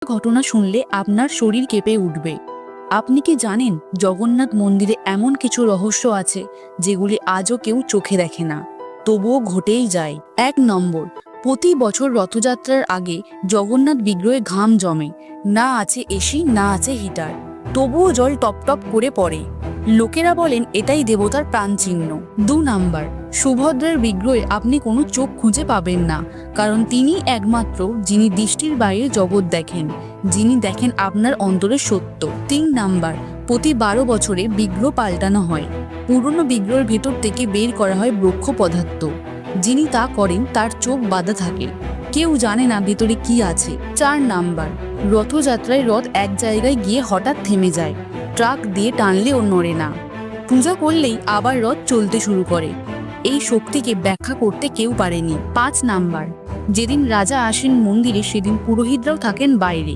ঘটনা শুনলে আপনার শরীর কেঁপে উঠবে। আপনি কি জানেন জগন্নাথ মন্দিরে এমন কিছু রহস্য আছে যেগুলি আজও কেউ চোখে দেখে না, তবুও ঘটেই যায়। 1 নম্বর, প্রতি বছর রথযাত্রার আগে জগন্নাথ বিগ্রহে ঘাম জমে। না আছে এসি, না আছে হিটার, তবুও জল টপ টপ করে পড়ে। লোকেরা বলেন এটাই দেবতার প্রাণচিহ্ন। 2 নম্বর, সুভদ্রার বিগ্রহে আপনি কোনো চোখ খুঁজে পাবেন না, কারণ তিনি একমাত্র যিনি দৃষ্টির বাইরে জগৎ দেখেন, যিনি দেখেন আপনার অন্তরের সত্য। 3 নম্বর, প্রতি 12 বছরে বিগ্রহ পাল্টানো হয়। পুরনো বিগ্রহের ভেতর থেকে বের করা হয় ব্রহ্ম পদার্থ। যিনি তা করেন তার চোখ বাঁধা থাকে, কেউ জানে না ভেতরে কি আছে। 4 নম্বর, রথযাত্রায় রথ এক জায়গায় গিয়ে হঠাৎ থেমে যায়, ট্রাক দিয়ে টানলেও নড়ে না। পূজা করলেই আবার রথ চলতে শুরু করে। এই শক্তিকে ব্যাখ্যা করতে কেউ পারেনি। 5 নম্বর, যেদিন রাজা আসেন মন্দিরে সেদিন পুরোহিতরাও থাকেন বাইরে।